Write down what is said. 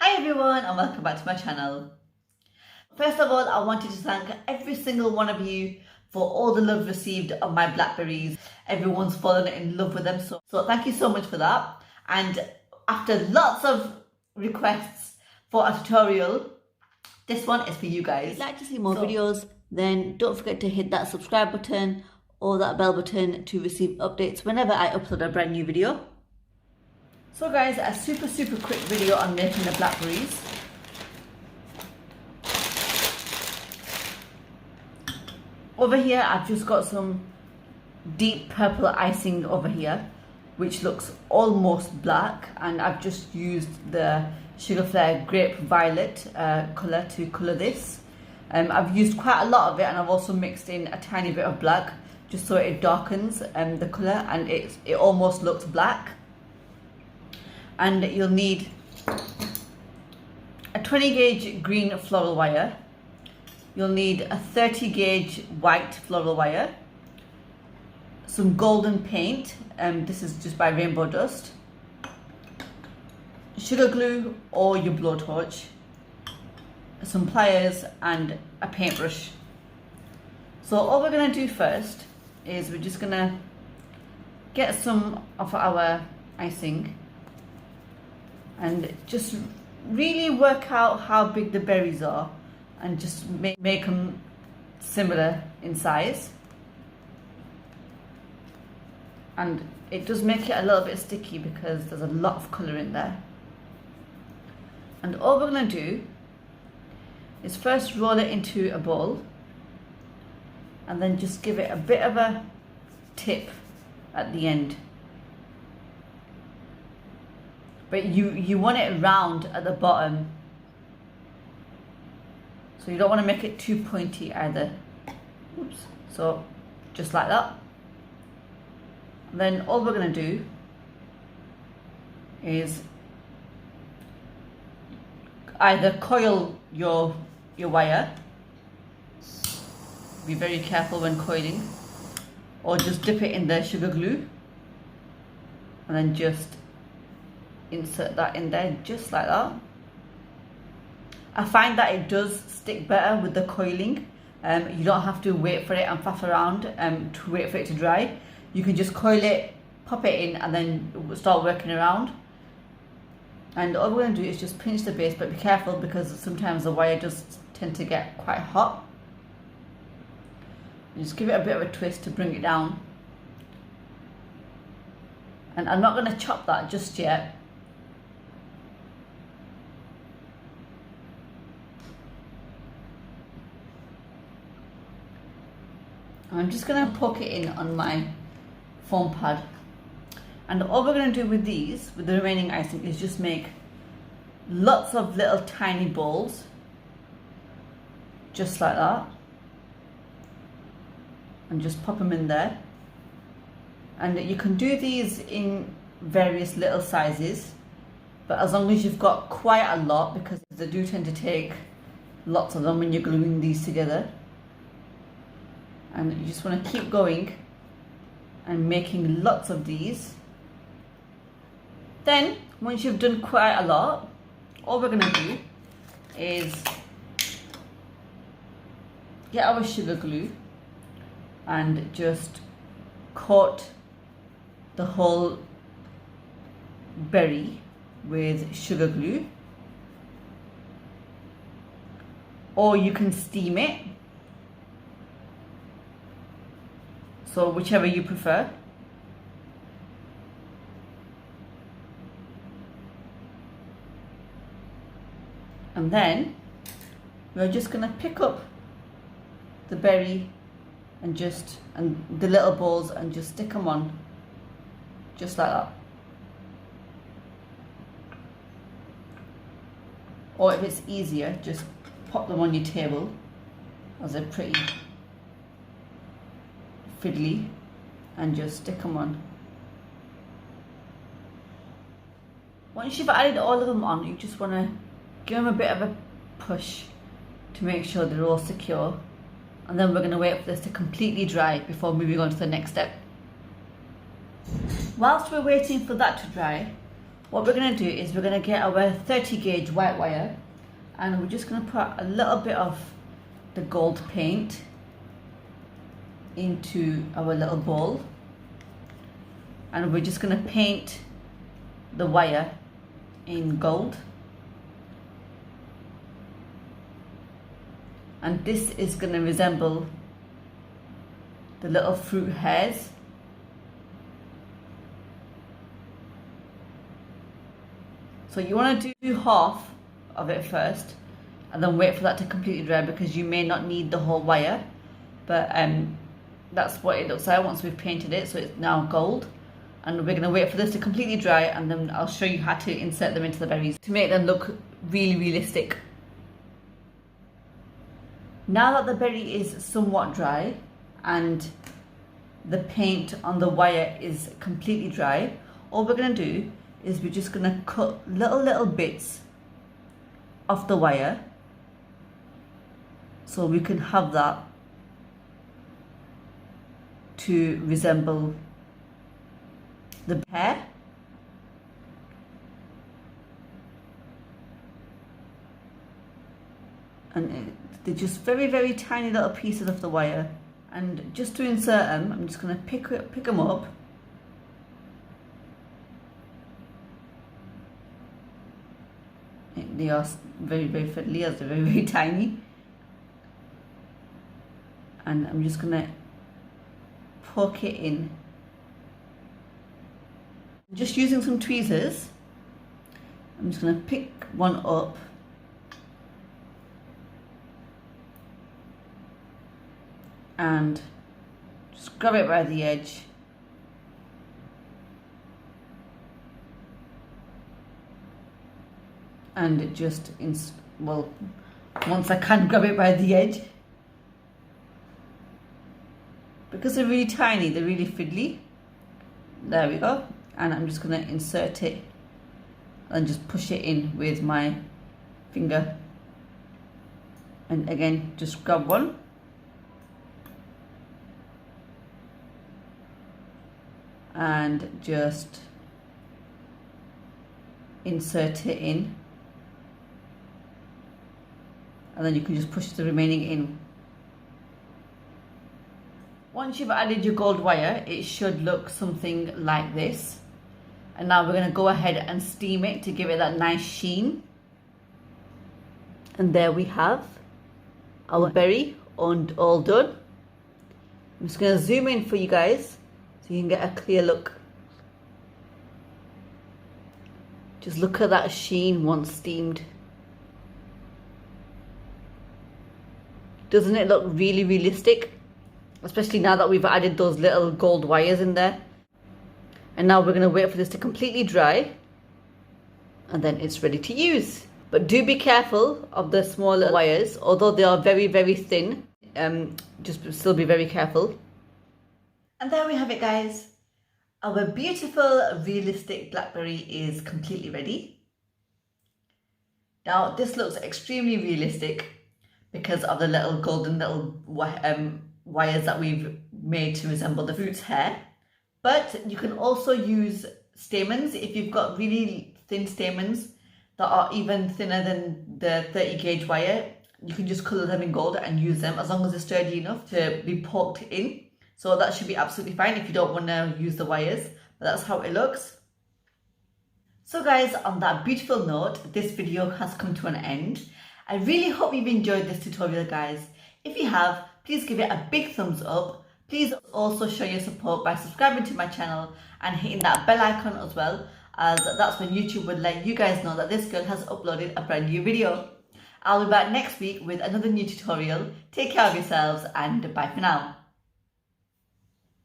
Hi everyone and welcome back to my channel. First of all, I wanted to thank every single one of you for all the love received of my blackberries. Everyone's fallen in love with them, so thank you so much for that. And after lots of requests for a tutorial, this one is for you guys. If you'd like to see more videos, then don't forget to hit that subscribe button or that bell button to receive updates whenever I upload a brand new video. So guys, a super quick video on making the blackberries. Over here I've just got some deep purple icing over here, which looks almost black, and I've just used the Sugar Flare Grape Violet colour to colour this. I've used quite a lot of it, and I've also mixed in a tiny bit of black just so it darkens the colour and it almost looks black. And you'll need a 20 gauge green floral wire. You'll need a 30 gauge white floral wire, some golden paint, this is just by Rainbow Dust, sugar glue or your blowtorch, some pliers and a paintbrush. So all we're going to do first is we're just going to get some of our icing and just really work out how big the berries are and just make them similar in size. And it does make it a little bit sticky because there's a lot of colour in there. And all we're going to do is first roll it into a bowl and then just give it a bit of a tip at the end. But you want it round at the bottom, so you don't want to make it too pointy either. Oops. So just like that. And then all we're going to do is either coil your wire, be very careful when coiling, or just dip it in the sugar glue and then just insert that in there just like that. I find that it does stick better with the coiling. You don't have to wait for it and faff around to wait for it to dry. You can just coil it, pop it in, and then start working around. And all we're going to do is just pinch the base, but be careful because sometimes the wire does tend to get quite hot. And just give it a bit of a twist to bring it down. And I'm not going to chop that just yet. I'm just going to poke it in on my foam pad, and all we're going to do with these, with the remaining icing, is just make lots of little tiny balls just like that, and just pop them in there. And you can do these in various little sizes, but as long as you've got quite a lot, because they do tend to take lots of them when you're gluing these together. And you just want to keep going and making lots of these. Then once you've done quite a lot, all we're going to do is get our sugar glue and just coat the whole berry with sugar glue, or you can steam it. So whichever you prefer. And then we're just going to pick up the berry and the little balls and just stick them on just like that. Or if it's easier, just pop them on your table as they're pretty fiddly and just stick them on. Once you've added all of them on, you just want to give them a bit of a push to make sure they're all secure, and then we're going to wait for this to completely dry before moving on to the next step. Whilst we're waiting for that to dry, What we're going to do is we're going to get our 30 gauge white wire, and we're just going to put a little bit of the gold paint into our little bowl, and we're just going to paint the wire in gold. And this is going to resemble the little fruit hairs. So you want to do half of it first and then wait for that to completely dry, because you may not need the whole wire, but that's what it looks like once we've painted it. So it's now gold, and we're going to wait for this to completely dry, and then I'll show you how to insert them into the berries to make them look really realistic. Now that the berry is somewhat dry and the paint on the wire is completely dry, all we're going to do is we're just going to cut little bits off the wire so we can have that to resemble the hair. And they're just very tiny little pieces of the wire, and just to insert them I'm just going to pick them up they are very fiddly as they're very tiny, and I'm just going to poke it in. Just using some tweezers, I'm just going to pick one up and just grab it by the edge and just once I can grab it by the edge, because they're really tiny, they're really fiddly. There we go. And I'm just going to insert it and just push it in with my finger, and again just grab one and just insert it in, and then you can just push the remaining in. Once you've added your gold wire, it should look something like this. And now we're going to go ahead and steam it to give it that nice sheen. And there we have our berry all done. I'm just going to zoom in for you guys so you can get a clear look. Just look at that sheen once steamed. Doesn't it look really realistic? Especially now that we've added those little gold wires in there. And now we're going to wait for this to completely dry, and then it's ready to use. But do be careful of the smaller wires, although they are very thin. Just still be very careful. And there we have it, guys. Our beautiful realistic blackberry is completely ready. Now this looks extremely realistic because of the little golden wires that we've made to resemble the fruit's hair. But you can also use stamens. If you've got really thin stamens that are even thinner than the 30 gauge wire, you can just colour them in gold and use them, as long as they're sturdy enough to be poked in. So that should be absolutely fine if you don't want to use the wires, but that's how it looks. So guys, on that beautiful note, this video has come to an end. I really hope you've enjoyed this tutorial, guys. If you have, please give it a big thumbs up. Please also show your support by subscribing to my channel and hitting that bell icon as well, as that's when YouTube would let you guys know that this girl has uploaded a brand new video. I'll be back next week with another new tutorial. Take care of yourselves and bye for now.